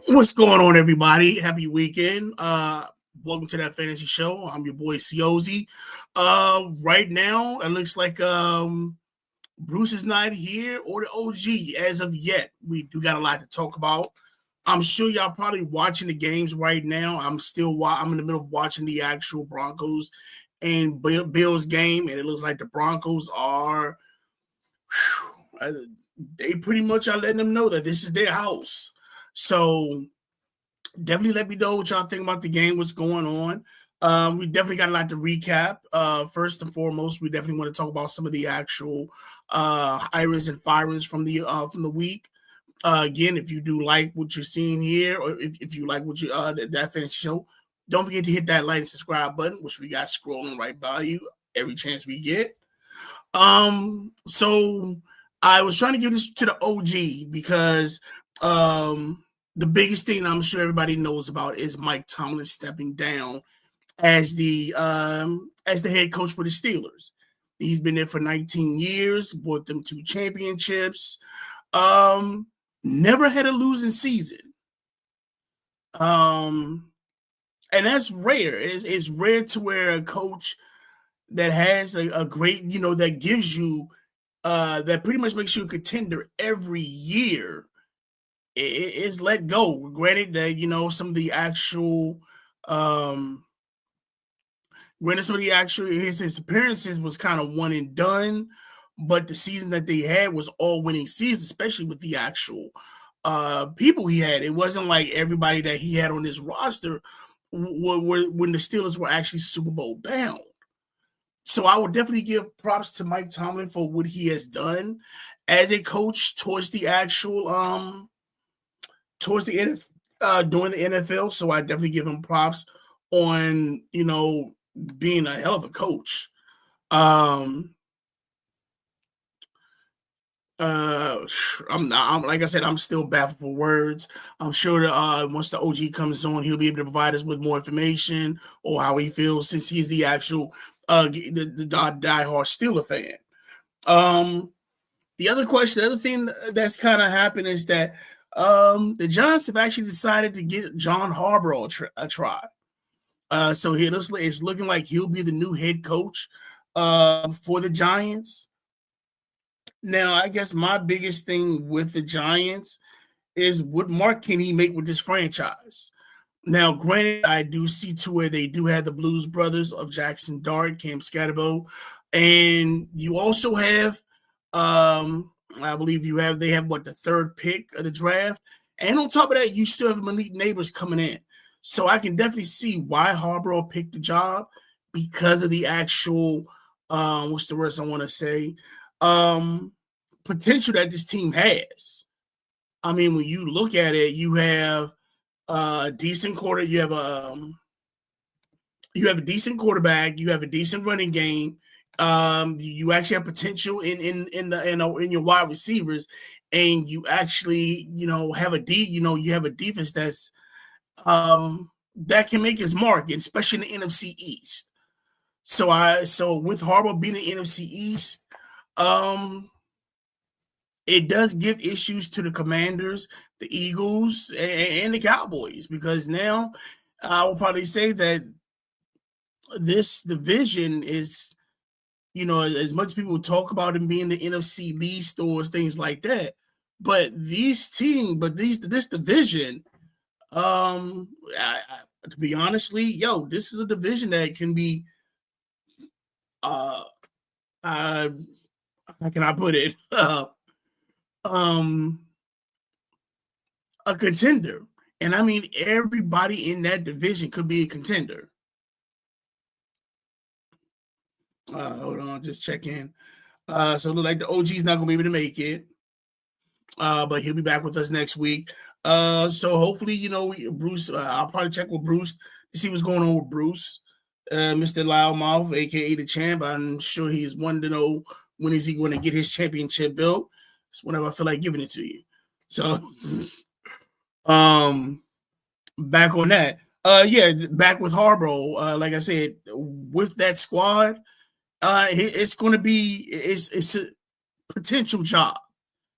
What's going on, everybody? Happy weekend. Welcome to That Fantasy Show. I'm your boy Ciozy. Right now, it looks like Bruce is not here or the OG as of yet. We do got a lot to talk about. I'm sure y'all probably watching the games right now. I'm in the middle of watching the actual Broncos and Bills game, and it looks like the Broncos are they pretty much are letting them know that this is their house. So definitely let me know what y'all think about the game, what's going on. We definitely got a lot to recap. First and foremost, we definitely want to talk about some of the actual irons and firings from the week. Again, if you do like what you're seeing here, or if you like what you that Fantasy Show, don't forget to hit that like and subscribe button, which we got scrolling right by you every chance we get. So I was trying to give this to the OG because the biggest thing I'm sure everybody knows about is Mike Tomlin stepping down as the head coach for the Steelers. He's been there for 19 years, brought them 2 championships, never had a losing season. And that's rare. It's rare to where a coach that has a great, that gives you, that pretty much makes you a contender every year is let go. Granted that, some of the actual, his appearances was kind of one and done, but the season that they had was all winning seasons, especially with the actual people he had. It wasn't like everybody that he had on his roster when the Steelers were actually Super Bowl bound. So I would definitely give props to Mike Tomlin for what he has done as a coach towards the actual during the NFL. So I definitely give him props on being a hell of a coach. I'm like I said, I'm still baffled for words. I'm sure that once the OG comes on, he'll be able to provide us with more information or how he feels, since he's the actual the diehard Steeler fan. The other thing that's kind of happened is that the Giants have actually decided to get John Harbaugh a try. So it's looking like he'll be the new head coach for the Giants. Now, I guess my biggest thing with the Giants is what mark can he make with this franchise? Now, granted, I do see to where they do have the Blues brothers of Jackson Dart, Cam Scatterbo, and you also have, I believe they have the 3rd pick of the draft, and on top of that, you still have Malik Neighbors coming in. So I can definitely see why Harbaugh picked the job, because of the actual, what's the words I want to say, potential that this team has. I mean, when you look at it, you have a decent you have a decent quarterback, you have a decent running game, you actually have potential in your wide receivers, and you actually have you have a defense that's that can make his mark, especially in the NFC East. So with Harbaugh being in the NFC East, it does give issues to the Commanders, the Eagles, and the Cowboys, because now I will probably say that this division is, as much as people talk about him being the NFC least or things like that, but this division, to be honestly, this is a division that can be, how can I put it? A contender. And I mean, everybody in that division could be a contender. Hold on, just check in. So it looks like the OG's not going to be able to make it. But he'll be back with us next week. So hopefully, Bruce. I'll probably check with Bruce to see what's going on with Bruce, Mr. Loudmouth, aka the champ. I'm sure he's wanting to know when is he going to get his championship belt. It's whenever I feel like giving it to you. So, back on that. Yeah, back with Harbaugh. Like I said, with that squad, it's going to be it's a potential job.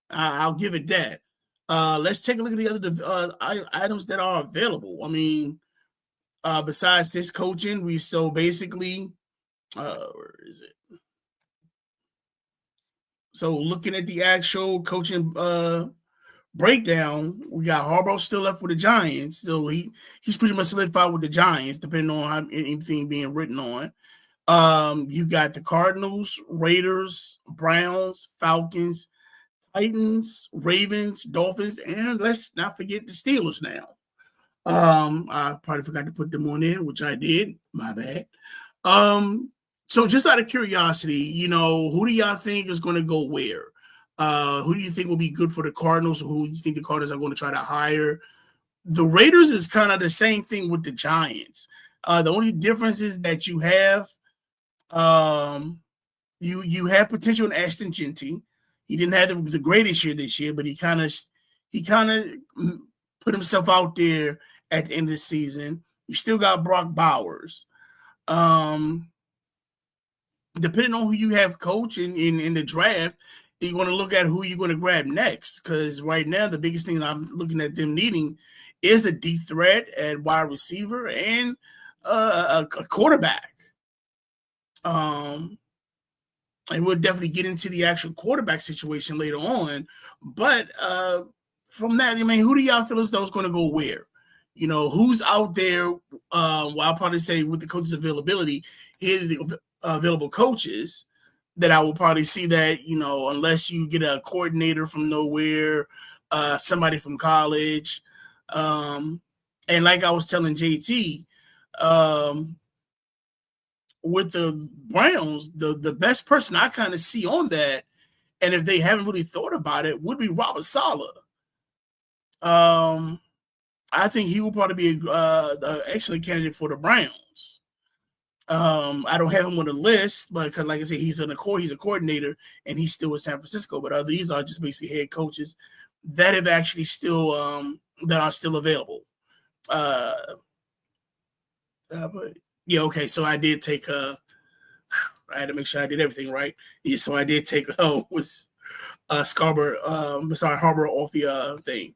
I'll give it that. Let's take a look at the other items that are available. I mean, besides this coaching, basically, where is it? So looking at the actual coaching breakdown, we got Harbaugh still left with the Giants. So he's pretty much solidified with the Giants, depending on how anything being written on. You got the Cardinals, Raiders, Browns, Falcons, Titans, Ravens, Dolphins, and let's not forget the Steelers now. I probably forgot to put them on there, which I did. My bad. So just out of curiosity, who do y'all think is going to go where? Who do you think will be good for the Cardinals? Or who do you think the Cardinals are going to try to hire? The Raiders is kind of the same thing with the Giants. The only difference is that you have you have potential in Ashton Genty. He didn't have the greatest year this year, but he kind of put himself out there at the end of the season. You still got Brock Bowers. Depending on who you have coach in the draft, you're going to look at who you're going to grab next. Because right now, the biggest thing I'm looking at them needing is a deep threat at wide receiver and a quarterback. And we'll definitely get into the actual quarterback situation later on. But from that, I mean, who do y'all feel as though is going to go where? Who's out there? Well, I'll probably say with the coaches' availability, here's the available coaches that I will probably see that, unless you get a coordinator from nowhere, somebody from college. And like I was telling JT, with the Browns, the best person I kind of see on that, and if they haven't really thought about it, would be Robert Saleh. I think he will probably be an excellent candidate for the Browns. I don't have him on the list, but because, like I said, he's a coordinator, and he's still with San Francisco. But these are just basically head coaches that have actually still that are still available. But yeah, okay. So I did take I had to make sure I did everything right. Yeah, so I did take was Harbaugh off the thing.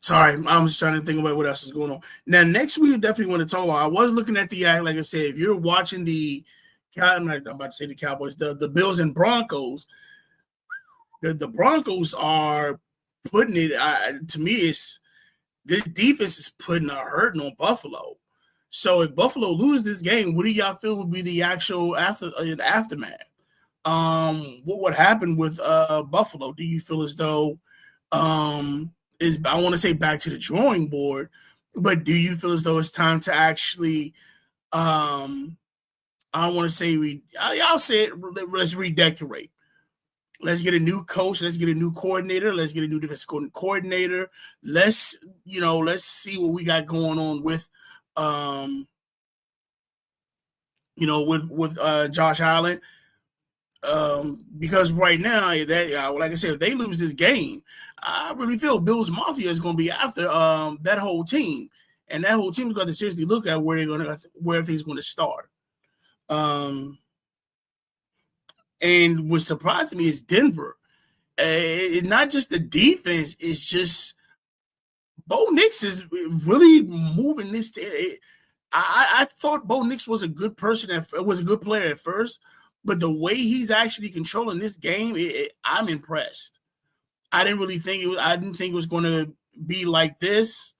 Sorry, I'm just trying to think about what else is going on. Now, next we definitely want to talk about. I was looking at the like I said, if you're watching I'm about to say the Cowboys, the Bills and Broncos. The Broncos are putting it. To me, it's this defense is putting a hurting on Buffalo. So if Buffalo loses this game, what do y'all feel would be the actual aftermath? What would happen with Buffalo? Do you feel as though I want to say back to the drawing board, but do you feel as though it's time to actually I want to say I'll say it, let's redecorate. Let's get a new coach. Let's get a new coordinator. Let's get a new defensive coordinator. Let's see what we got going on with, with Josh Allen. Because right now, like I said, if they lose this game, I really feel Bills Mafia is going to be after that whole team, and that whole team is going to seriously look at where everything's going to start. And what surprised me is Denver. Not just the defense, it's just Bo Nix is really moving this. I thought Bo Nix was a good person, was a good player at first, but the way he's actually controlling this game, I'm impressed. I didn't think it was going to be like this.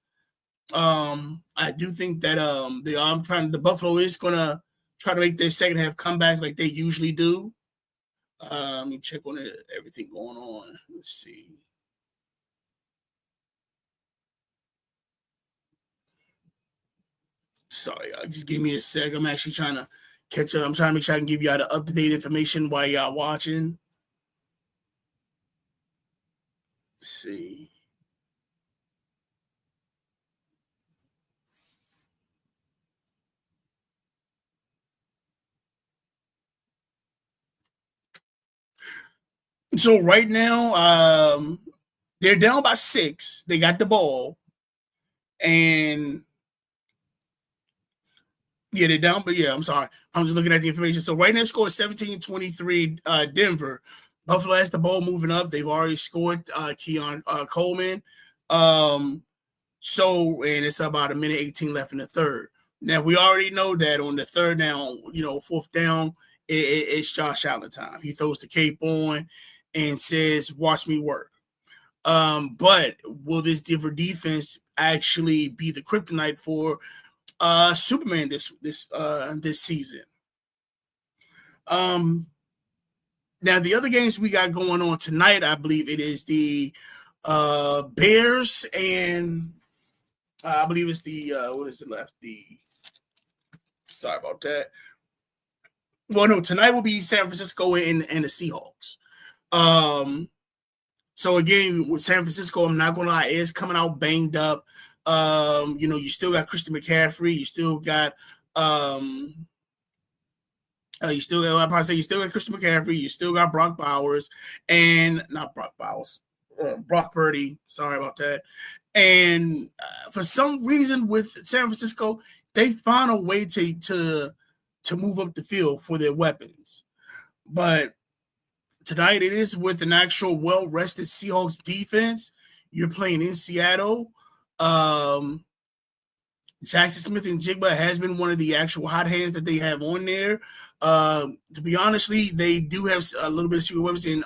I do think that the Buffalo is going to try to make their second half comebacks like they usually do. Let me check on everything going on. Let's see. Sorry, just give me a sec. I'm actually trying to catch up. I'm trying to make sure I can give y'all the up-to-date information while y'all watching. Let's see. So right now, they're down by 6. They got the ball. And yeah, they're down, but yeah, I'm sorry. I'm just looking at the information. So right now, score is 17-23, Denver. Buffalo has the ball moving up. They've already scored Keon Coleman. So, and it's about a minute 18 left in the third. Now, we already know that on the third down, fourth down, it's Josh Allen time. He throws the cape on and says, watch me work. But will this Denver defense actually be the kryptonite for Superman this season? Now the other games we got going on tonight, I believe it is the Bears and I believe it's the what is it left? Sorry about that. Well, no, tonight will be San Francisco and the Seahawks. So again, with San Francisco, I'm not gonna lie, it's coming out banged up. You still got Christian McCaffrey, you still got Christian McCaffrey, you still got Brock Bowers, and not Brock Bowers, Brock Purdy. Sorry about that. And for some reason with San Francisco, they found a way to move up the field for their weapons. But tonight it is with an actual well-rested Seahawks defense. You're playing in Seattle. Jackson Smith and Jigba has been one of the actual hot hands that they have on there. To be honestly, they do have a little bit of secret weapons in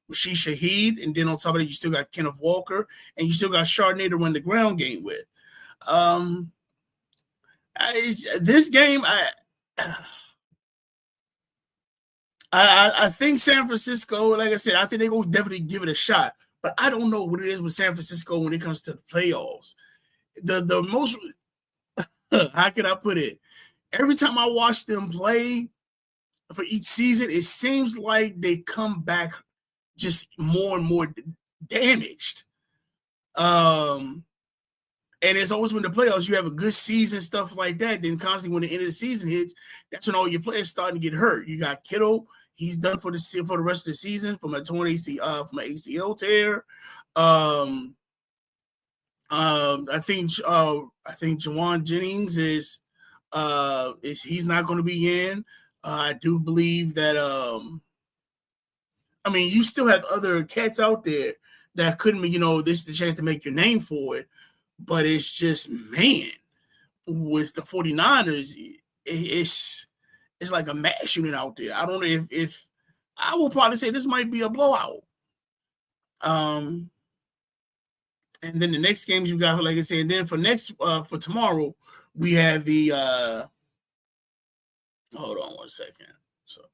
Rashid Shaheed, and then on top of that, you still got Kenneth Walker, and you still got Chardonnay to run the ground game with. This game, I think San Francisco, like I said, I think they're going to definitely give it a shot. But I don't know what it is with San Francisco when it comes to the playoffs. The most, how can I put it? Every time I watch them play for each season, it seems like they come back just more and more damaged. And it's always when the playoffs, you have a good season, stuff like that. Then constantly when the end of the season hits, that's when all your players starting to get hurt. You got Kittle, he's done for the rest of the season from a torn ACL tear. I think Jawan Jennings is he's not going to be in. I do believe that you still have other cats out there that couldn't be, this is the chance to make your name for it. But it's just, man, with the 49ers, it's like a mass unit out there. I don't know if I will probably say this might be a blowout. And then the next games you got, like I said, and then for tomorrow, we have the hold on one second. Sorry.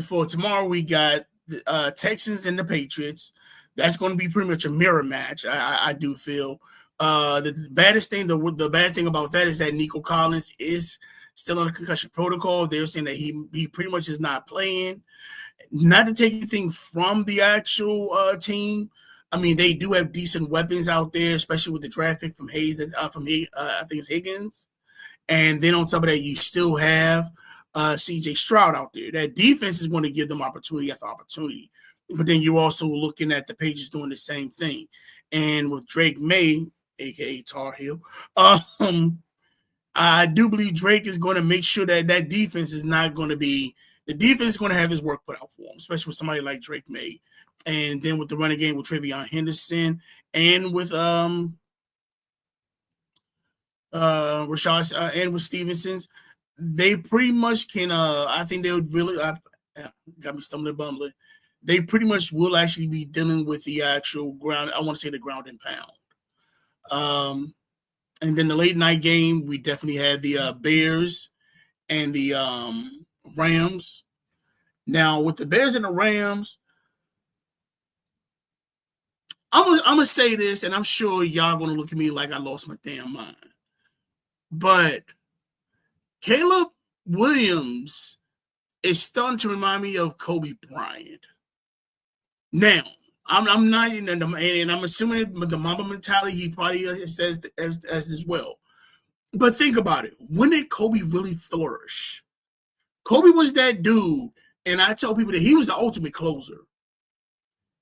For tomorrow, we got the Texans and the Patriots. That's going to be pretty much a mirror match, I do feel. The baddest thing, the bad thing about that is that Nico Collins is still on the concussion protocol. They're saying that he pretty much is not playing. Not to take anything from the actual team. They do have decent weapons out there, especially with the draft pick from Hayes, I think it's Higgins. And then on top of that, you still have CJ Stroud out there. That defense is going to give them opportunity after opportunity. But then you're also looking at the Patriots doing the same thing. And with Drake May, a.k.a. Tar Heel, I do believe Drake is going to make sure that defense is not going to be – the defense is going to have his work put out for him, especially with somebody like Drake May. And then with the running game with Travion Henderson and with Rashad and with Stevenson's, they pretty much can I think they would really got me stumbling bumbling. They pretty much will actually be dealing with the actual ground. I want to say the ground and pound. And then the late night game, we definitely had the Bears and the Rams. Now with the Bears and the Rams, I'm gonna say this, and I'm sure y'all gonna look at me like I lost my damn mind. But Caleb Williams is starting to remind me of Kobe Bryant. Now, I'm not, and I'm assuming the Mamba mentality he probably says as well. But think about it. When did Kobe really flourish? Kobe was that dude, and I tell people that he was the ultimate closer.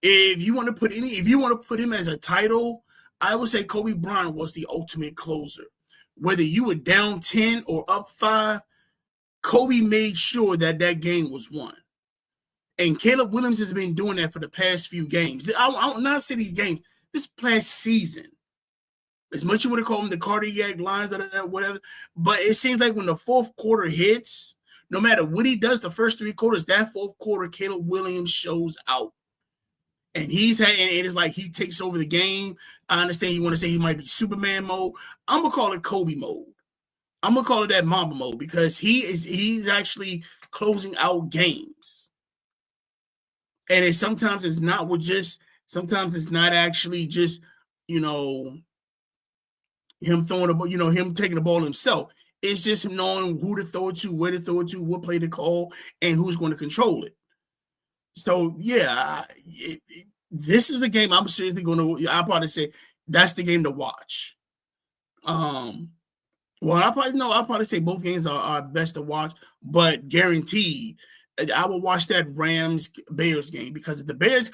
If you want to put him as a title, I would say Kobe Bryant was the ultimate closer. Whether you were down 10 or up 5, Kobe made sure that game was won. And Caleb Williams has been doing that for the past few games. I'll not say these games, this past season. As much as you want to call them the cardiac lines, whatever, but it seems like when the fourth quarter hits, no matter what he does the first 3 quarters, that fourth quarter, Caleb Williams shows out. And and it's like he takes over the game. I understand you want to say he might be Superman mode. I'm going to call it Kobe mode. I'm going to call it that Mamba mode because he's actually closing out games. And sometimes it's not actually just, him throwing the ball, him taking the ball himself. It's just him knowing who to throw it to, where to throw it to, what play to call, and who's going to control it. So, yeah, this is the game I'm seriously going to – I'll probably say that's the game to watch. I'll probably say both games are best to watch, but guaranteed – I will watch that Rams-Bears game because if the Bears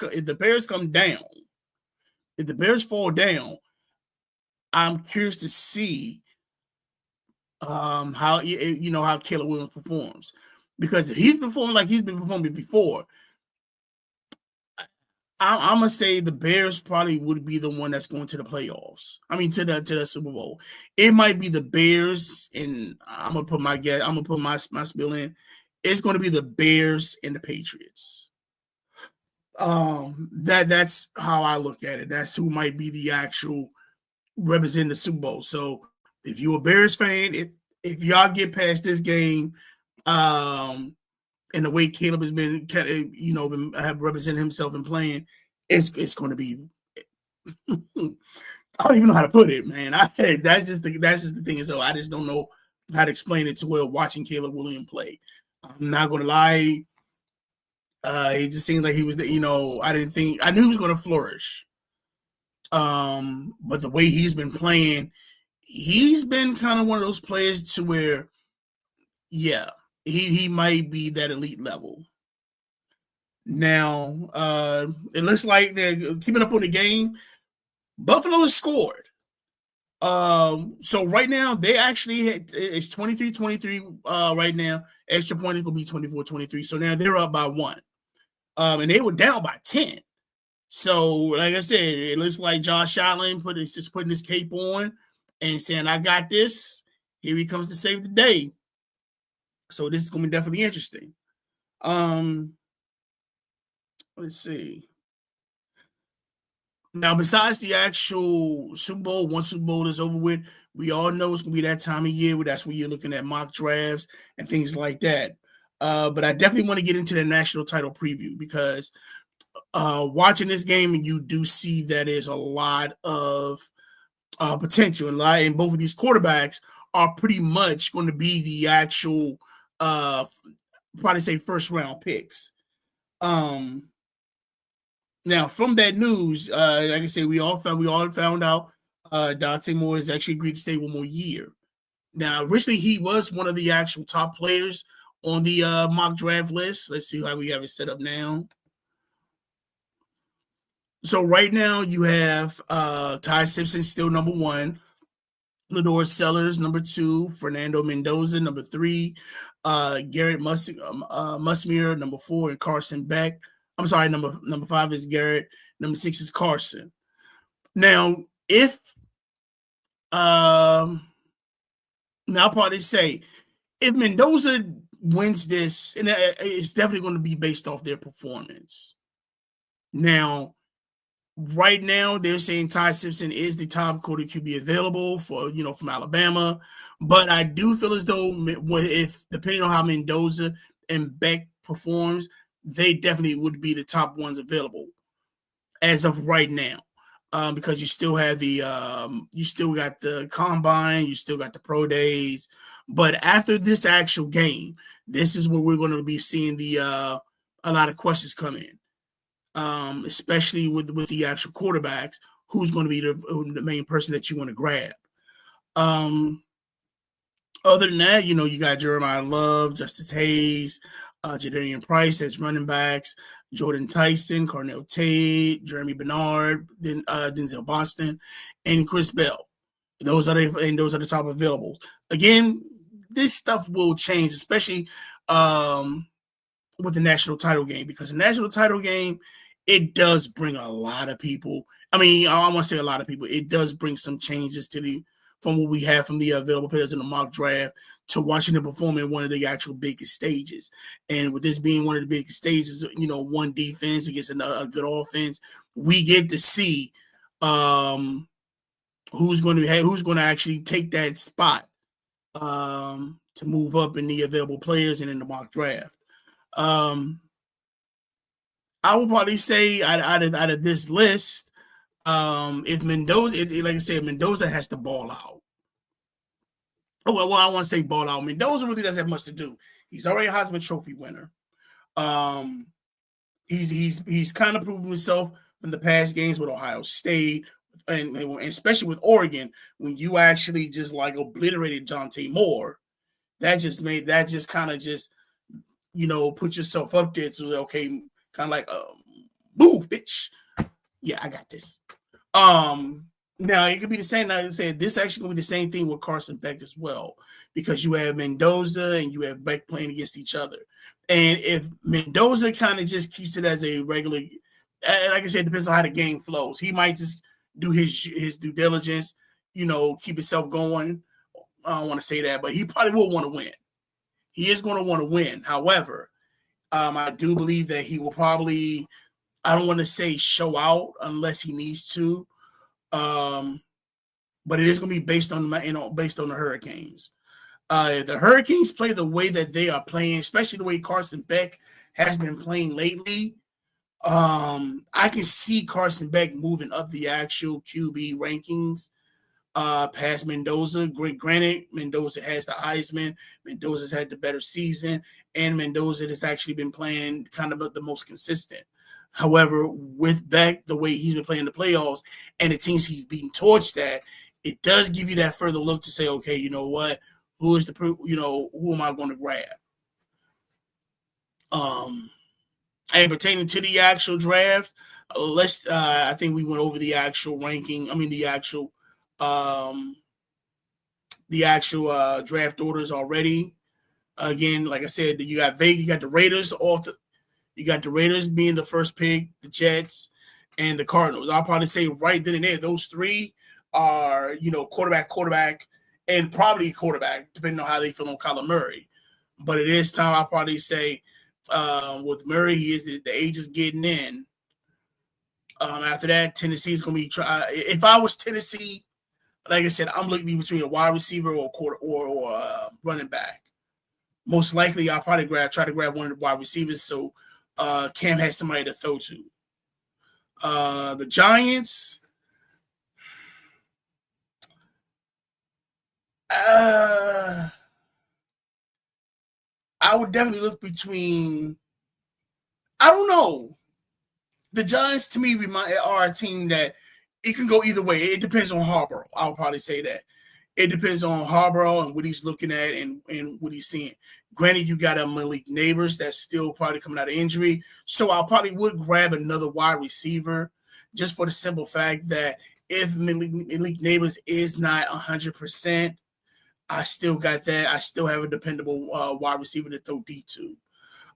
come down, if the Bears fall down, I'm curious to see how Caleb Williams performs. Because if he's performing like he's been performing before, I'm gonna say the Bears probably would be the one that's going to the playoffs. I mean, to the Super Bowl. It might be the Bears, and I'm gonna put my spill in. It's going to be the Bears and the Patriots. That's how I look at it. That's who might be the actual representing the Super Bowl. So if you're a Bears fan, if y'all get past this game, and the way Caleb has been, have represented himself in playing, it's going to be. I don't even know how to put it, man. That's just the thing. So I just don't know how to explain it to well watching Caleb Williams play. I'm not gonna lie. It just seemed like he was I knew he was gonna flourish. But the way he's been playing, he's been kind of one of those players to where, yeah, he might be that elite level. Now, it looks like they're keeping up on the game. Buffalo has scored. So right now they actually it's 23-23 right now. Extra point is gonna be 24-23. So now they're up by 1. And they were down by 10. So like I said, it looks like Josh Allen just putting his cape on and saying, I got this. Here he comes to save the day. So this is gonna be definitely interesting. Let's see. Now, besides the actual Super Bowl, once Super Bowl is over with, we all know it's going to be that time of year where that's when you're looking at mock drafts and things like that. But I definitely want to get into the national title preview because watching this game, you do see that there's a lot of potential. And both of these quarterbacks are pretty much going to be the actual, probably say, first-round picks. Now, from that news, like I said, we all found out Dante Moore has actually agreed to stay one more year. Now, originally, he was one of the actual top players on the mock draft list. Let's see how we have it set up now. So right now, you have Ty Simpson still number 1, Lador Sellers number 2, Fernando Mendoza number 3, Garrett Musmere number 4, and Carson Beck. I'm sorry, number 5 is Garrett. Number 6 is Carson. Now, now I'll probably say, if Mendoza wins this, and it's definitely going to be based off their performance. Now, right now, they're saying Ty Simpson is the top quarter QB available from Alabama. But I do feel as though depending on how Mendoza and Beck performs, they definitely would be the top ones available as of right now, because you still have you still got the combine, you still got the pro days, But after this actual game, this is where we're going to be seeing the a lot of questions come in, especially with the actual quarterbacks. Who's going to be the main person that you want to grab? Other than that, you got Jeremiah Love, Justice Hayes, Jadarian Price as running backs, Jordan Tyson, Cornell Tate, Jeremy Bernard, Denzel Boston, and Chris Bell. Those are the top availables. Again, this stuff will change, especially with the national title game, because the national title game, it does bring a lot of people. I mean, I want to say a lot of people. It does bring some changes from what we have from the available players in the mock draft to watching them perform in one of the actual biggest stages. And with this being one of the biggest stages, one defense against a good offense, we get to see who's going to actually take that spot to move up in the available players and in the mock draft. I would probably say out of this list, if Mendoza, like I said, Mendoza has to ball out. Well, I want to say ball out. Mendoza really doesn't have much to do. He's already a Heisman Trophy winner. He's kind of proven himself from the past games with Ohio State and especially with Oregon, when you actually just like obliterated Jonte Moore. That just kind of put yourself up there to okay, kind of like move, bitch. Yeah, I got this. Now it could be the same. Like I said, this actually gonna be the same thing with Carson Beck as well, because you have Mendoza and you have Beck playing against each other. And if Mendoza kind of just keeps it as a regular, like I said, it depends on how the game flows. He might just do his due diligence, keep himself going. I don't want to say that, but he probably will want to win. He is going to want to win. However, I do believe that he will probably, I don't want to say show out unless he needs to, but it is going to be based on the Hurricanes. If the Hurricanes play the way that they are playing, especially the way Carson Beck has been playing lately, I can see Carson Beck moving up the actual QB rankings past Mendoza. Granted, Mendoza has the Heisman. Mendoza's had the better season, and Mendoza has actually been playing kind of the most consistent. However, with Beck, the way he's been playing the playoffs and the teams he's beaten towards that, it does give you that further look to say, okay, you know what? Who am I going to grab? And pertaining to the actual draft, I think we went over the actual ranking. I mean, the actual draft orders already. Again, like I said, you got Vegas, you got the Raiders you got the Raiders being the first pick, the Jets, and the Cardinals. I'll probably say right then and there, those three are, quarterback, and probably quarterback, depending on how they feel on Kyler Murray. But it is time, I'll probably say, with Murray, the age is getting in. After that, Tennessee is going to be if I was Tennessee, like I said, I'm looking between a wide receiver or running back. Most likely, I'll probably try to grab one of the wide receivers so Cam has somebody to throw to. The Giants, I would definitely look between. I don't know. The Giants, to me, are a team that it can go either way. It depends on Harbaugh. I would probably say that. It depends on Harbaugh and what he's looking at and what he's seeing. Granted, you got a Malik Neighbors that's still probably coming out of injury. So I probably would grab another wide receiver just for the simple fact that if Malik Neighbors is not 100%, I still got that. I still have a dependable wide receiver to throw deep to.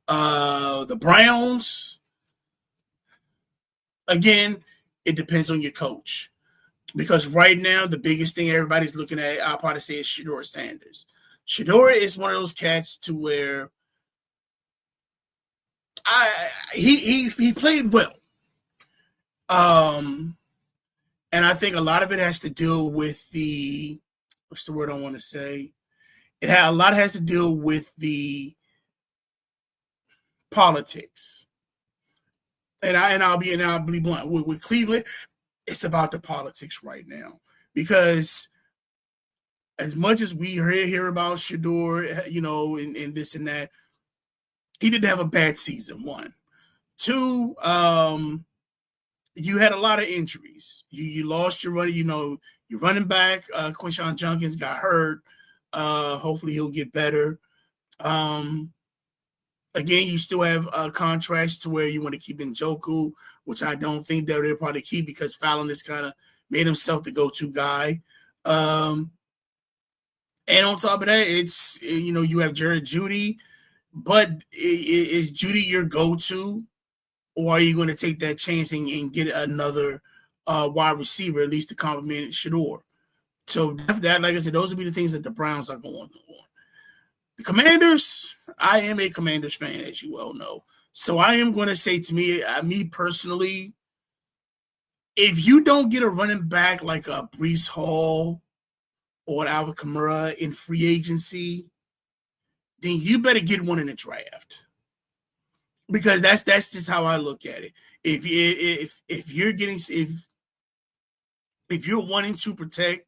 The Browns, again, it depends on your coach. Because right now, the biggest thing everybody's looking at, I'll probably say, is Shedeur Sanders. Shedeur is one of those cats to where he played well. And I think a lot of it has to deal with what's the word I want to say? A lot has to deal with the politics. And I'll be blunt. With Cleveland, it's about the politics right now. Because as much as we hear about Shador, and this and that, he didn't have a bad season. One, two, you had a lot of injuries. You lost your running, your running back, Quinshon Judkins got hurt. Hopefully he'll get better. Again, you still have contracts to where you want to keep Njoku, which I don't think they'll probably keep because Fallon has kind of made himself the go-to guy. And on top of that, it's, you have Jared Jeudy, but is Jeudy your go-to? Or are you going to take that chance and get another wide receiver, at least to complement Shador? So that, like I said, those would be the things that the Browns are going on. The Commanders, I am a Commanders fan, as you well know. So I am going to say, to me personally, if you don't get a running back like a Breece Hall or an Alvin Kamara in free agency, then you better get one in the draft. Because that's just how I look at it. If you're wanting to protect,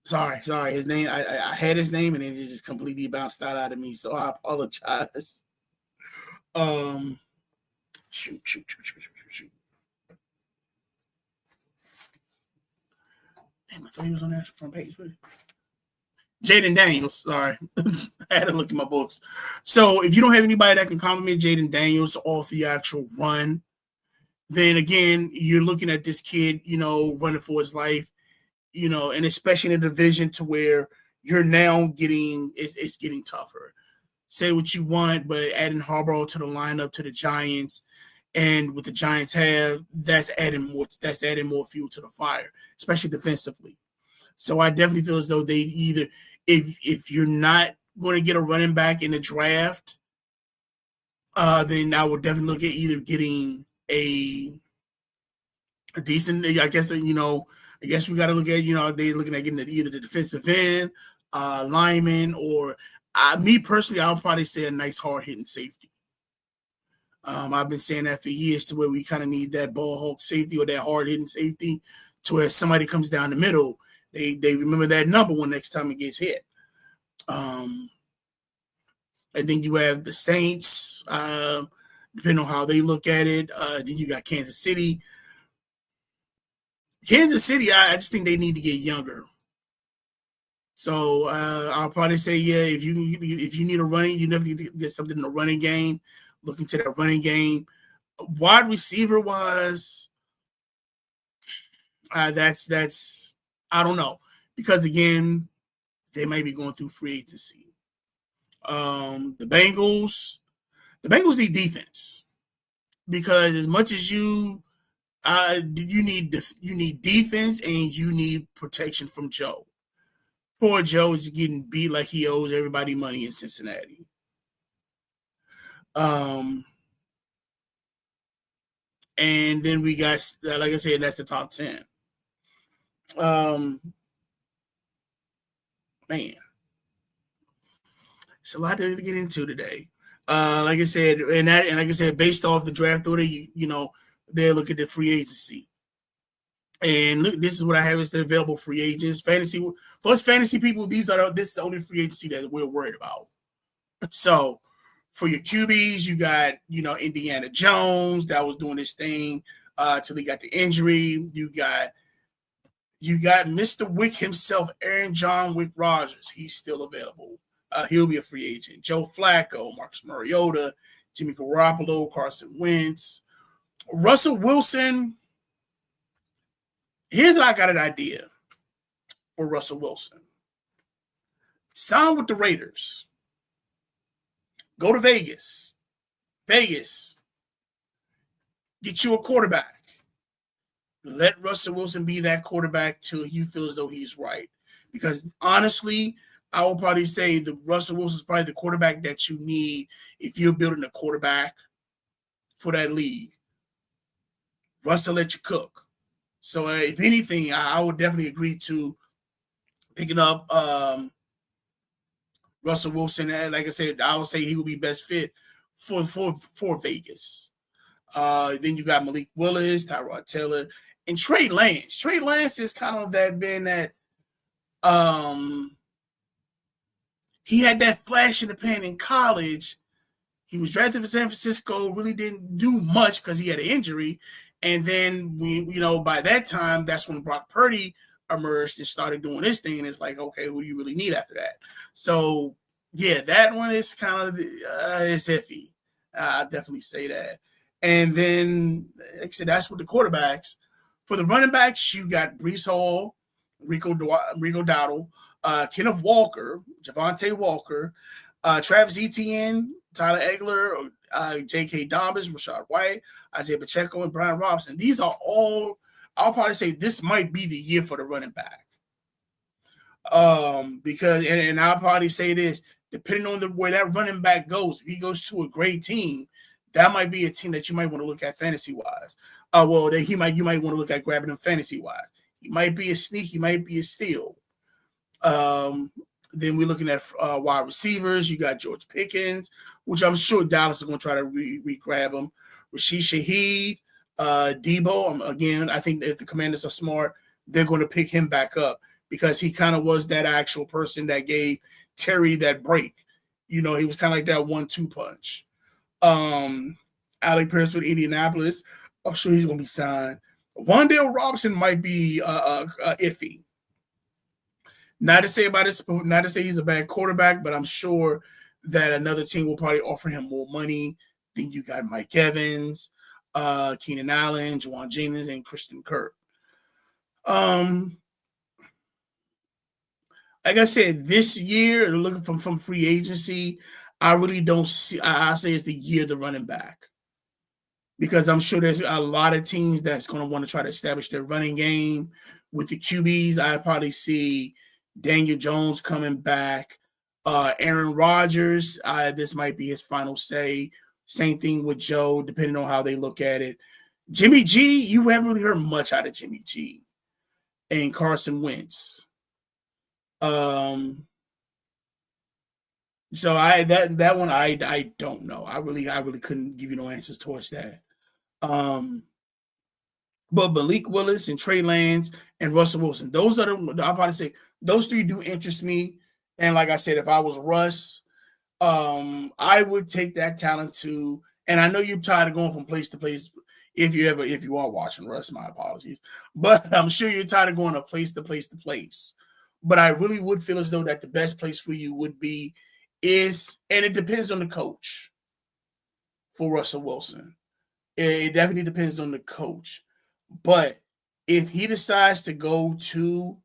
sorry, his name. I had his name and it just completely bounced out of me. So I apologize. Shoot. Damn, I thought he was on that front page. Jaden Daniels, sorry. I had to look at my books. So if you don't have anybody that can compliment Jaden Daniels off the actual run, then again, you're looking at this kid, running for his life, and especially in a division to where you're now it's getting tougher. Say what you want, but adding Harbaugh to the lineup to the Giants, and what the Giants have, that's adding more fuel to the fire, especially defensively. So I definitely feel as though they either, if you're not going to get a running back in the draft, then I would definitely look at either getting a decent, I guess, we got to look at, they're looking at getting either the defensive end, lineman, or me personally, I'll probably say a nice hard-hitting safety. I've been saying that for years, to where we kind of need that ball hawk safety or that hard-hitting safety, to where somebody comes down the middle, they remember that number one next time it gets hit. And then you have the Saints, depending on how they look at it. Then you got Kansas City. I just think they need to get younger. So I'll probably say, if you need a running, you never need to get something in the running game. Look into that running game. Wide receiver wise, that's I don't know, because again, they might be going through free agency. The Bengals need defense, because as much as you need defense and you need protection from Joe. Poor Joe is getting beat like he owes everybody money in Cincinnati. And then we got, like I said, that's the top 10. Man, it's a lot to get into today. Like I said, based off the draft order, they'll look at the free agency. And look, this is what I have as the available free agents. Fantasy, for us fantasy people, this is the only free agency that we're worried about. So for your QBs, you got, Indiana Jones that was doing this thing till he got the injury. You got Mr. Wick himself, Aaron John Wick Rogers. He's still available. He'll be a free agent. Joe Flacco, Marcus Mariota, Jimmy Garoppolo, Carson Wentz, Russell Wilson. Here's what I got an idea for Russell Wilson. Sign with the Raiders. Go to Vegas. Get you a quarterback. Let Russell Wilson be that quarterback till you feel as though he's right. Because honestly, I will probably say the Russell Wilson is probably the quarterback that you need if you're building a quarterback for that league. Russell let you cook. So if anything, I would definitely agree to picking up Russell Wilson. Like I said, I would say he would be best fit for Vegas. Then you got Malik Willis, Tyrod Taylor, And Trey Lance. Trey Lance is kind of that he had that flash in the pan in college. He was drafted for San Francisco, really didn't do much because he had an injury. And then by that time, that's when Brock Purdy emerged and started doing this thing. And it's like, okay, who do you really need after that? So yeah, that one is kind of it's iffy. I'll definitely say that. And then, like I said, that's with the quarterbacks. For the running backs, you got Breece Hall, Rico Dowdle, Kenneth Walker, Javonte Walker, Travis Etienne, Tyler Egler, J.K. Dobbins, Rashad White, Isaiah Pacheco, and Brian Robinson. These are all, I'll probably say this might be the year for the running back. Because, and I'll probably say this, depending on where that running back goes, if he goes to a great team, that might be a team that you might want to look at fantasy-wise. You might want to look at grabbing him fantasy-wise. He might be a sneak, he might be a steal. Then we're looking at wide receivers. You got George Pickens, which I'm sure Dallas is going to try to re-grab him. Rashid Shaheed, Debo. Again, I think if the Commanders are smart, they're going to pick him back up because he kind of was that actual person that gave Terry that break. He was kind of like that 1-2 punch. Alec Pierce with Indianapolis. I'm sure he's going to be signed. Wan'Dale Robinson might be iffy. Not to say he's a bad quarterback, but I'm sure that another team will probably offer him more money. Then you got Mike Evans, Keenan Allen, Juwan Jennings, and Christian Kirk. Like I said, this year, looking from free agency, I really don't see. I say it's the year of the running back because I'm sure there's a lot of teams that's going to want to try to establish their running game with the QBs. I probably see Daniel Jones coming back. Aaron Rodgers, this might be his final say. Same thing with Joe, depending on how they look at it. Jimmy G, you haven't really heard much out of Jimmy G. And Carson Wentz. So that one I don't know. I really couldn't give you no answers towards that. But Malik Willis and Trey Lance and Russell Wilson, those are I'll probably say those three do interest me. And like I said, if I was Russ, I would take that talent too. And I know you're tired of going from place to place. If you are watching Russ, my apologies. But I'm sure you're tired of going from place to place to place. But I really would feel as though that the best place for you would be and it depends on the coach for Russell Wilson. It definitely depends on the coach. But if he decides to go to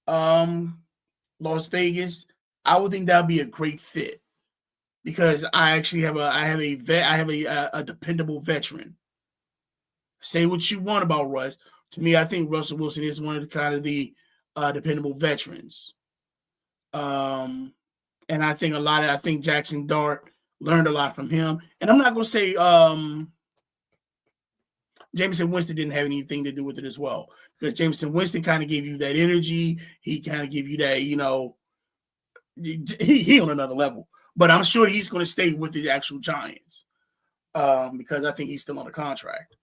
Las Vegas, I would think that would be a great fit because I actually have a dependable veteran. Say what you want about Russ. To me, I think Russell Wilson is one of the dependable veterans. And I think Jackson Dart learned a lot from him. And I'm not going to say Jameson Winston didn't have anything to do with it as well because Jameson Winston kind of gave you that energy. He kind of gave you that, he on another level. But I'm sure he's going to stay with the actual Giants because I think he's still on a contract.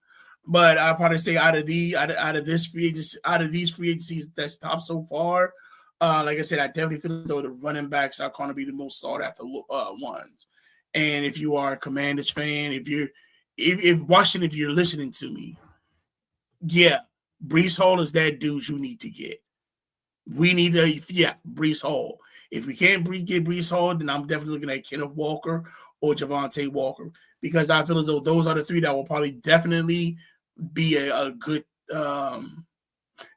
But I'll probably say out of these free agencies that's top so far, like I said, I definitely feel as though the running backs are going to be the most sought after ones. And if you are a Commanders fan, if you're listening to me, yeah, Breece Hall is that dude you need to get. We need Breece Hall. If we can't get Breece Hall, then I'm definitely looking at Kenneth Walker or Javonte Walker because I feel as though those are the three that will probably definitely be a good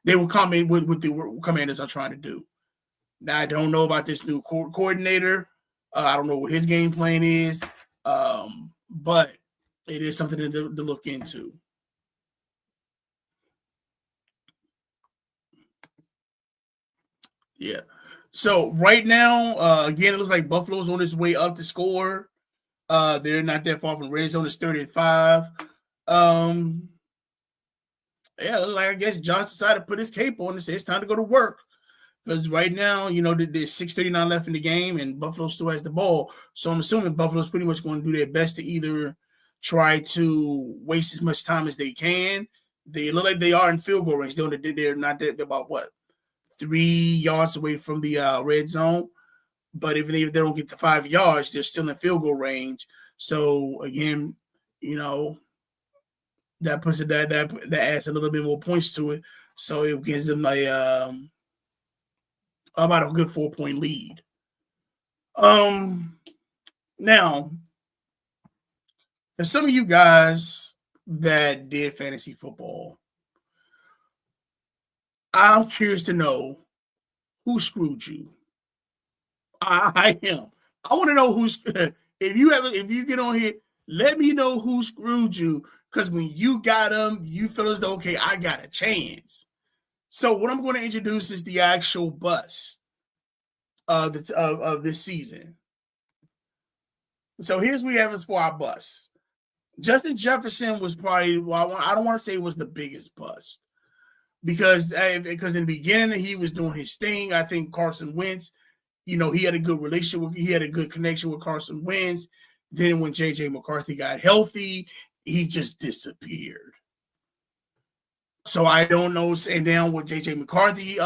they will come in with the Commanders are trying to do. Now, I don't know about this new coordinator. I don't know what his game plan is, but it is something to look into. Yeah. So right now, again, it looks like Buffalo's on its way up to score. They're not that far from red zone. It's 30-5. I guess Josh decided to put his cape on and say it's time to go to work. Because right now, there's 6:39 left in the game and Buffalo still has the ball. So I'm assuming Buffalo's pretty much going to do their best to either try to waste as much time as they can They look like they are in field goal range. They're not. They're about what, 3 yards away from the red zone. But if they don't get the 5 yards, they're still in field goal range. So again, that puts it that adds a little bit more points to it. So it gives them about a good 4-point lead. Now, for some of you guys that did fantasy football, I'm curious to know who screwed you. I am. I want to know who's if you get on here, let me know who screwed you. Because when you got them, you feel as though, okay, I got a chance. So what I'm going to introduce is the actual bust of this season. So here's what we have as for our bust. Justin Jefferson was probably, I don't want to say it was the biggest bust. Because in the beginning, he was doing his thing. I think Carson Wentz, he had a good relationship he had a good connection with Carson Wentz. Then when J.J. McCarthy got healthy, he just disappeared. So I don't know. And then with J.J. McCarthy,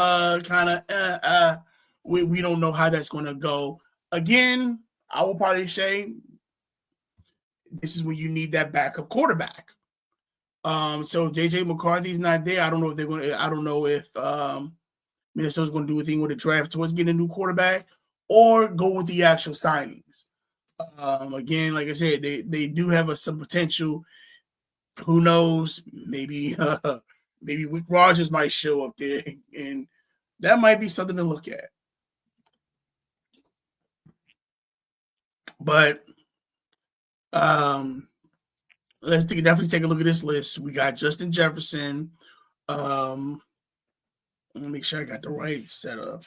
we don't know how that's going to go. Again, I will probably say this is when you need that backup quarterback. So J.J. McCarthy's not there. I don't know if they're going to. I don't know if Minnesota's going to do a thing with the draft towards getting a new quarterback or go with the actual signings. Again, like I said, they do have some potential. Who knows? Maybe Wick Rogers might show up there, and that might be something to look at. But let's definitely take a look at this list. We got Justin Jefferson. Let me make sure I got the right setup.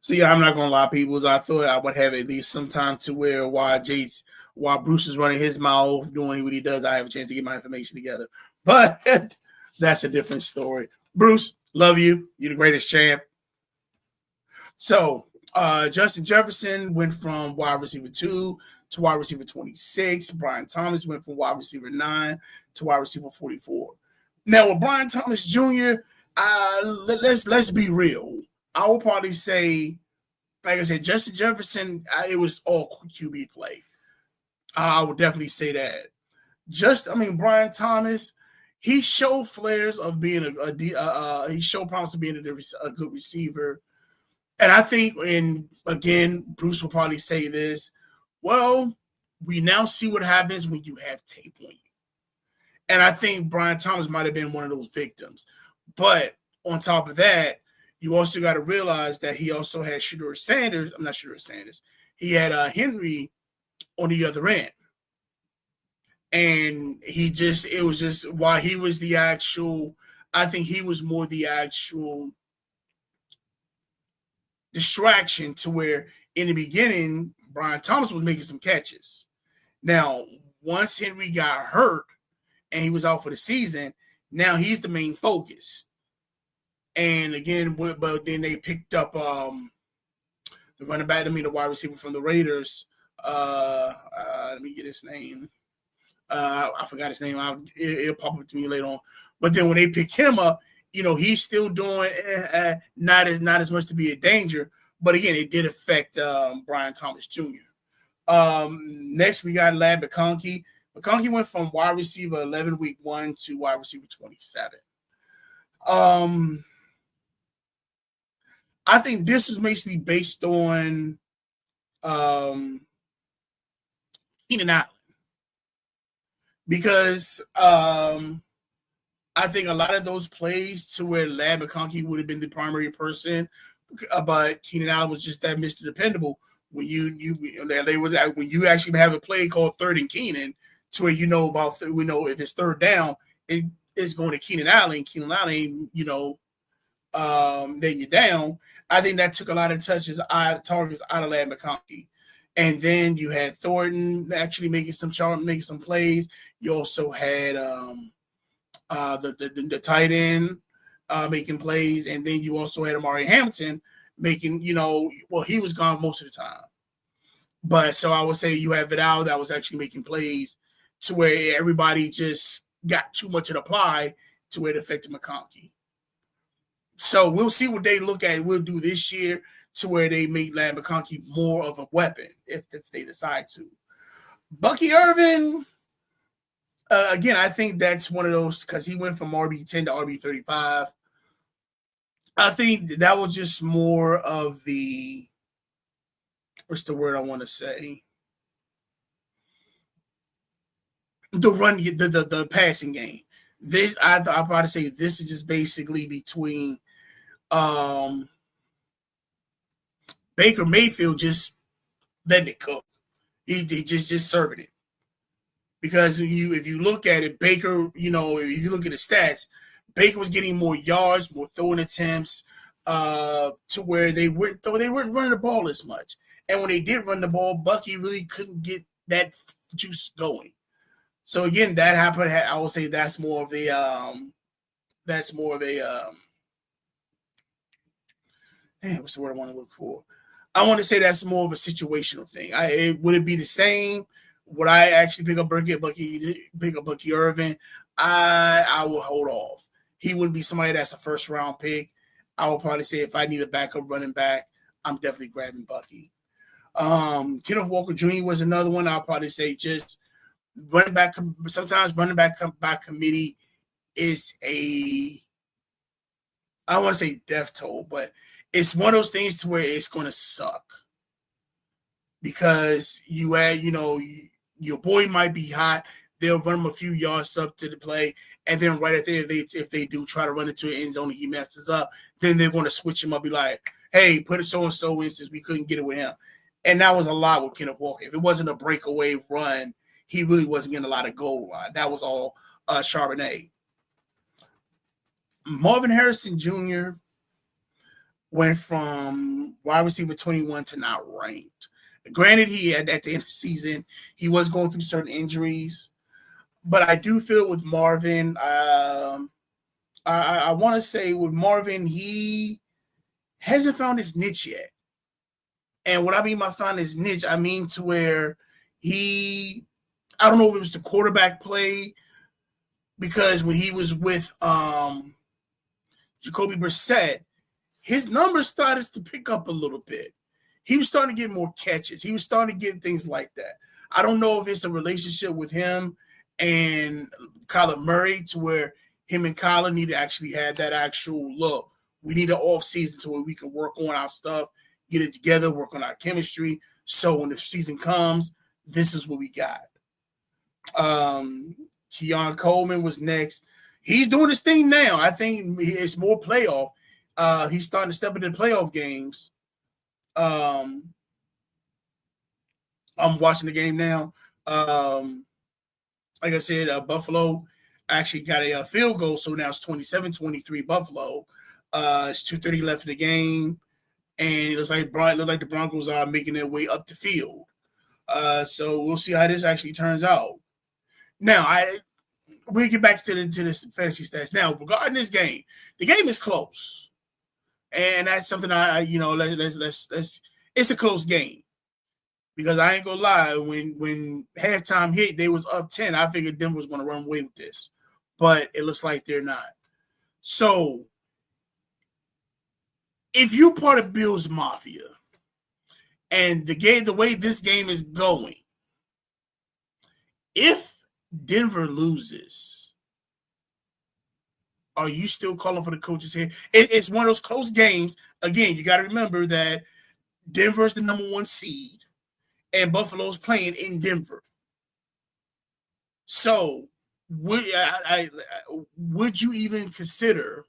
So yeah, I'm not gonna lie, people. I thought I would have at least some time to where while Bruce is running his mouth doing what he does, I have a chance to get my information together. But that's a different story. Bruce, love you. You're the greatest champ. So Justin Jefferson went from wide receiver 2 to wide receiver 26. Brian Thomas went from wide receiver 9 to wide receiver 44. Now with Brian Thomas Jr., let's be real. I will probably say, like I said, Justin Jefferson, it was all QB play. I would definitely say that. Brian Thomas, he showed flares of being he showed promise of being a good receiver. And I think, and again, Bruce will probably say this, well, we now see what happens when you have tape on you. And I think Brian Thomas might have been one of those victims. But on top of that, you also got to realize that he also had Shedeur Sanders. I'm not Shedeur Sanders. He had Henry on the other end. And it was just while he was the actual, I think he was more the actual distraction to where in the beginning, Brian Thomas was making some catches. Now, once Henry got hurt and he was out for the season, now he's the main focus. And again, but then they picked up the running back, the wide receiver from the Raiders. Let me get his name. I forgot his name. It'll pop up to me later on. But then when they pick him up, he's still doing not as much to be a danger. But again, it did affect Brian Thomas Jr. Next, we got Ladd McConkey. McConkey went from wide receiver 11 week 1 to wide receiver 27. I think this is basically based on Keenan Allen. Because I think a lot of those plays to where Ladd McConkey would have been the primary person, but Keenan Allen was just that Mr. Dependable. When when you actually have a play called third and Keenan, to where we know if it's third down, it's going to Keenan Allen. Keenan Allen, then you're down. I think that took a lot of targets out of Ladd McConkey. And then you had Thornton actually making some plays. You also had the tight end making plays, and then you also had Amari Hamilton making, he was gone most of the time. But so I would say you have Vidal that was actually making plays to where everybody just got too much of the pie to where it affected McConkey. So we'll see what they look at. We'll do this year to where they make Lad McConkey more of a weapon if they decide to. Bucky Irvin, again, I think that's one of those because he went from RB10 to RB35. I think that was just more of the, what's the word I want to say? The run, the passing game. This, I'm about to say, this is just basically between Baker Mayfield just letting it cook. He just serving it. Because if you look at it, Baker, if you look at the stats, Baker was getting more yards, more throwing attempts, to where they weren't running the ball as much. And when they did run the ball, Bucky really couldn't get that juice going. So again, that happened. I would say that's more of a what's the word I want to look for? I want to say that's more of a situational thing. Would it be the same? Would I actually pick up Bucky Irvin? I will hold off. He wouldn't be somebody that's a first round pick. I would probably say if I need a backup running back, I'm definitely grabbing Bucky. Kenneth Walker Jr. was another one. I'll probably say just running back. Sometimes running back by committee is I don't want to say death toll, but it's one of those things to where it's going to suck because your boy might be hot. They'll run him a few yards up to the play, and then right at there, if they do try to run into an end zone and he messes up, then they're going to switch him up, be like, hey, put it so-and-so in since we couldn't get it with him. And that was a lot with Kenneth Walker. If it wasn't a breakaway run, he really wasn't getting a lot of goal line. That was all Charbonnet. Marvin Harrison Jr. went from wide receiver 21 to not ranked. Granted, he had at the end of the season, he was going through certain injuries. But I do feel with Marvin, I want to say with Marvin, he hasn't found his niche yet. And what I mean by found his niche, I mean to where I don't know if it was the quarterback play, because when he was with Jacoby Brissett, his numbers started to pick up a little bit. He was starting to get more catches. He was starting to get things like that. I don't know if it's a relationship with him and Kyler Murray to where him and Kyler need to actually have that actual look. We need an off season to where we can work on our stuff, get it together, work on our chemistry. So when the season comes, this is what we got. Keon Coleman was next. He's doing his thing now. I think it's more playoff. He's starting to step into the playoff games. I'm watching the game now. Like I said, Buffalo actually got a field goal, so now it's 27-23 Buffalo. It's 2:30 left in the game, and it looks like the Broncos are making their way up the field. So we'll see how this actually turns out. We'll get back to this fantasy stats. Now, regarding this game, the game is close. And that's something it's a close game. Because I ain't gonna lie, when halftime hit, they was up 10. I figured Denver was gonna run away with this. But it looks like they're not. So if you're part of Bills Mafia and the way this game is going, if Denver loses, are you still calling for the coach's head? It's one of those close games. Again, you got to remember that Denver's the number 1 seed and Buffalo's playing in Denver. So would you even consider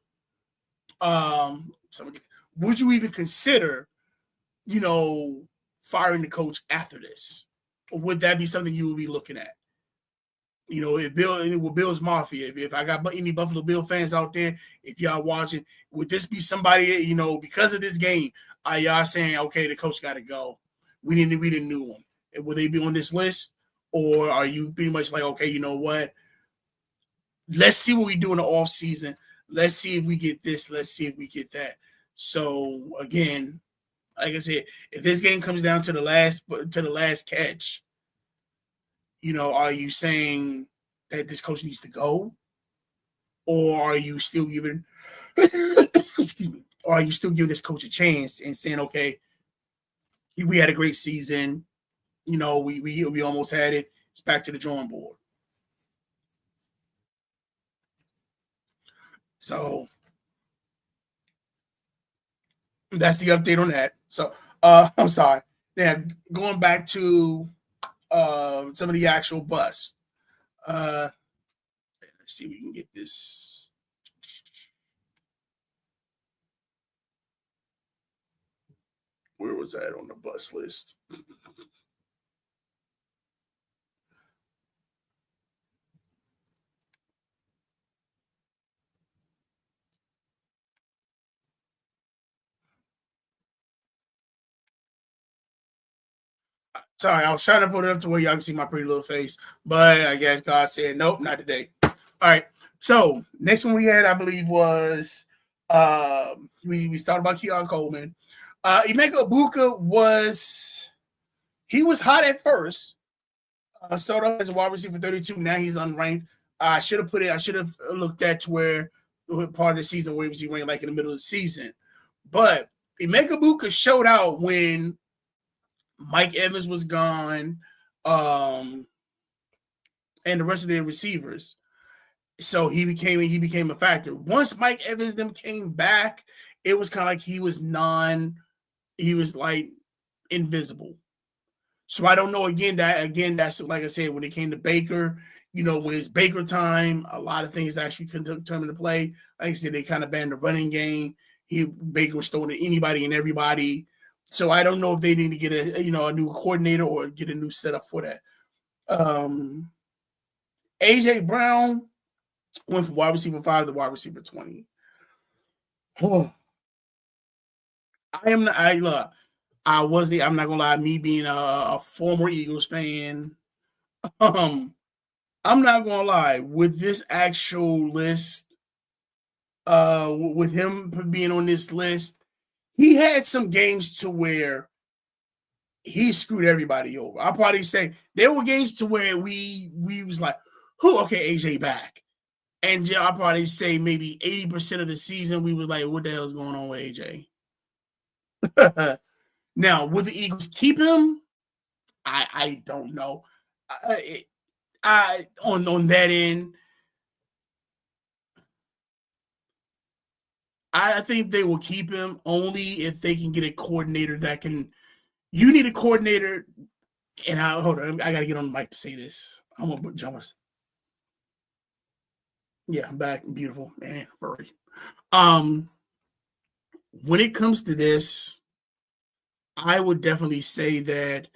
firing the coach after this? Or would that be something you would be looking at? With Bill's Mafia, if I got any Buffalo Bill fans out there, if y'all watching, would this be somebody, because of this game, are y'all saying, okay, the coach got to go? We need a new one. Will they be on this list? Or are you pretty much like, okay, you know what? let's see what we do in the off season. Let's see if we get this. Let's see if we get that. So again, like I said, if this game comes down to the last catch, are you saying that this coach needs to go, or are you still giving excuse me, or are you still giving this coach a chance and saying, okay, we had a great season, we almost had it. It's back to the drawing board. So that's the update on that. So I'm sorry. Now going back to some of the actual busts. Let's see if we can get this. Where was that on the bust list? Sorry, I was trying to put it up to where y'all can see my pretty little face, but I guess God said, nope, not today. All right. So next one we had, I believe, was we started about Keon Coleman. Emeka Ibuka was hot at first. Started off as a wide receiver 32. Now he's unranked. I should have looked at to where part of the season where he was ranked like in the middle of the season. But Emeka Ibuka showed out when Mike Evans was gone, and the rest of their receivers. So he became a factor. Once Mike Evans them came back, it was kind of like he was like invisible. So I don't know. That's like I said, when it came to Baker, when it's Baker time, a lot of things actually couldn't come into play. Like I said, they kind of banned the running game. Baker was throwing to anybody and everybody. So I don't know if they need to get a new coordinator or get a new setup for that. AJ Brown went from wide receiver 5 to wide receiver 20. I'm not gonna lie, me being a former Eagles fan, I'm not gonna lie, with this actual list, with him being on this list, he had some games to where he screwed everybody over. I'll probably say there were games to where we was like, okay, AJ back. And I'll probably say maybe 80% of the season we was like, what the hell is going on with AJ? Now, would the Eagles keep him? I don't know. On that end, I think they will keep him only if they can get a coordinator that can. You need a coordinator, and hold on. I gotta get on the mic to say this. I'm gonna put jumpers. Yeah, I'm back. Beautiful, man. Furry. When it comes to this, I would definitely say that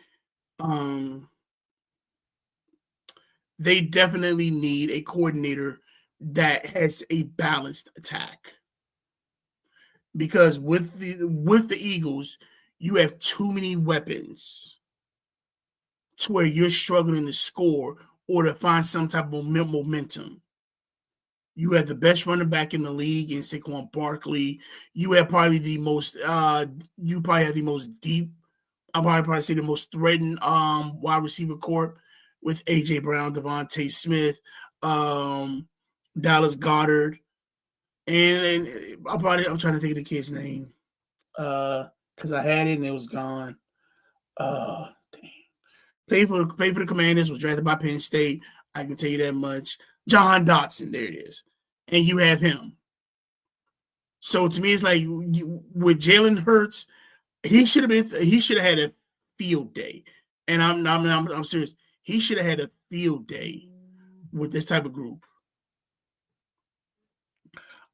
they definitely need a coordinator that has a balanced attack. Because with the Eagles, you have too many weapons to where you're struggling to score or to find some type of momentum. You have the best running back in the league in Saquon Barkley. You have probably the most deep, I'll probably say the most threatened wide receiver corps with AJ Brown, Devontae Smith, Dallas Goedert, and I'm trying to think of the kid's name because I had it and it was gone. Dang. Played for the Commanders, was drafted by Penn State. I can tell you that much. John Dotson, there it is, and you have him. So to me, it's like with Jalen Hurts, he should have had a field day, and I'm serious. He should have had a field day with this type of group.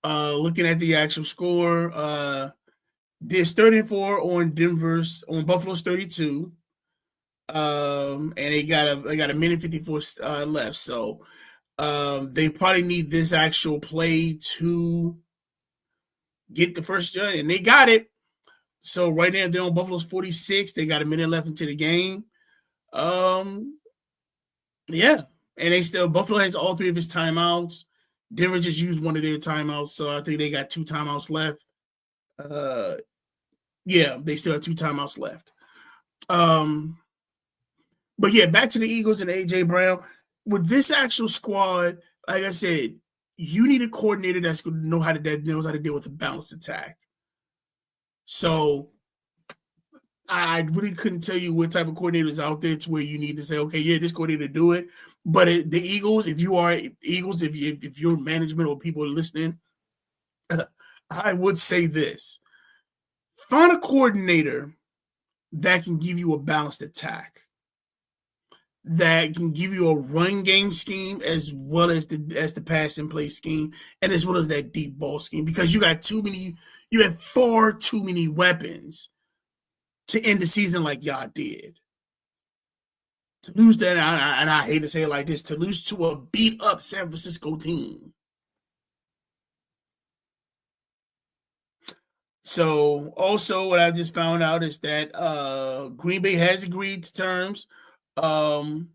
Looking at the actual score, there's 34 on Buffalo's 32. And they got a minute 54 left. So they probably need this actual play to get the first judge, and they got it. So right now they're on Buffalo's 46. They got a minute left into the game. Yeah. And Buffalo has all 3 of his timeouts. Denver just used one of their timeouts, so I think they got 2 timeouts left. Yeah, they still have 2 timeouts left. But yeah, back to the Eagles and AJ Brown. With this actual squad, like I said, you need a coordinator that's going to knows how to deal with a balanced attack. So I really couldn't tell you what type of coordinator is out there to where you need to say, okay, yeah, this coordinator do it. But the Eagles, if you're management or people are listening, I would say this: find a coordinator that can give you a balanced attack, that can give you a run game scheme as well as the pass and play scheme, and as well as that deep ball scheme. Because you have far too many weapons to end the season like y'all did. To lose that, and I hate to say it like this, to lose to a beat up San Francisco team. So also what I just found out is that Green Bay has agreed to terms with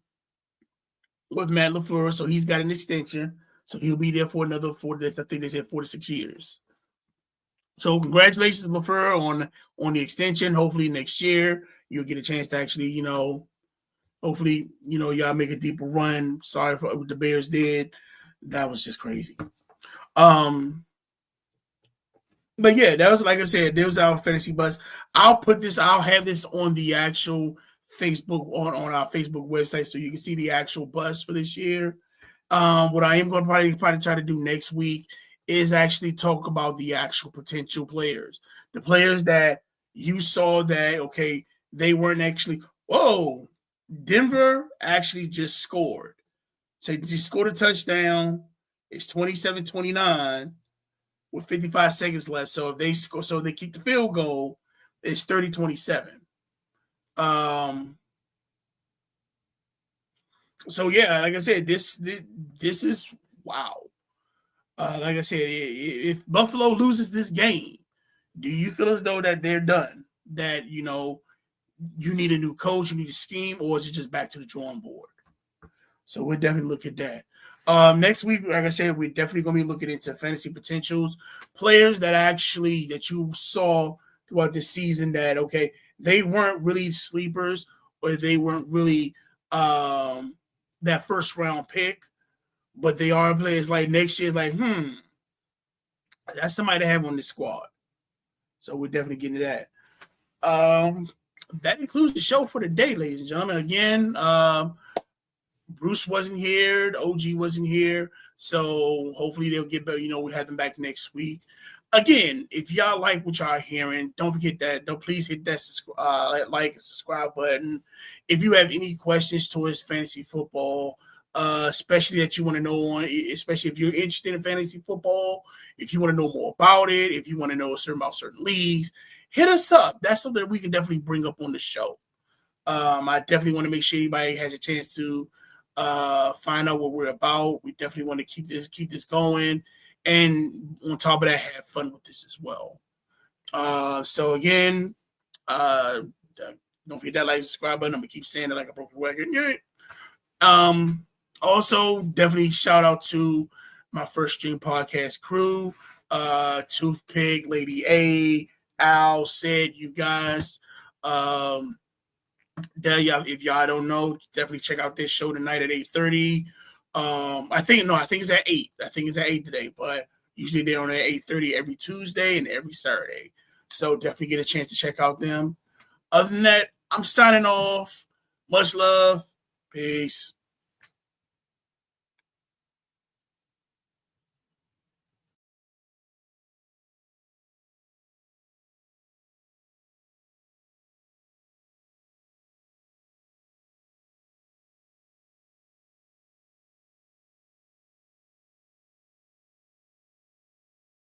Matt LaFleur, so he's got an extension. So he'll be there for another 4 to 6 years. So congratulations, LaFleur, on the extension. Hopefully next year you'll get a chance to actually, hopefully, y'all make a deeper run. Sorry for what the Bears did. That was just crazy. But yeah, that was, like I said, there was our fantasy buzz. I'll have this on the actual Facebook, on our Facebook website, so you can see the actual buzz for this year. What I am going to probably try to do next week is actually talk about the actual potential players. The players that you saw that, okay, they weren't actually, Denver actually just scored. So they just scored a touchdown. It's 27-29 with 55 seconds left. So if they score, so they keep the field goal, it's 30-27. So yeah, like I said, this is wow. Like I said, if Buffalo loses this game, do you feel as though that they're done? That you need a new coach, you need a scheme, or is it just back to the drawing board? So we'll definitely look at that. Next week, like I said, we're definitely going to be looking into fantasy potentials, players that you saw throughout the season that, okay, they weren't really sleepers, or they weren't really that first round pick, but they are players like next year. Like, that's somebody to have on the squad. So we're definitely getting to that. That includes the show for the day, ladies and gentlemen. Again, Bruce wasn't here, the OG wasn't here, so hopefully they'll get better. We have them back next week. Again, if y'all like what y'all hearing, don't forget that. Please hit that like and subscribe button. If you have any questions towards fantasy football, especially that you want to know especially if you're interested in fantasy football, if you want to know more about it, if you want to know about certain leagues, hit us up. That's something that we can definitely bring up on the show. I definitely want to make sure anybody has a chance to find out what we're about. We definitely want to keep this going, and on top of that, have fun with this as well. So again, don't forget that like, subscribe button. I'm gonna keep saying it like a broken record. Also, definitely shout out to my First Stream podcast crew, Toothpick, Lady A, Al, Said, you guys. If y'all don't know, definitely check out this show tonight at 8:30. I think it's at 8. I think it's at 8 today, but usually they're on at 8:30 every Tuesday and every Saturday. So definitely get a chance to check out them. Other than that, I'm signing off. Much love. Peace.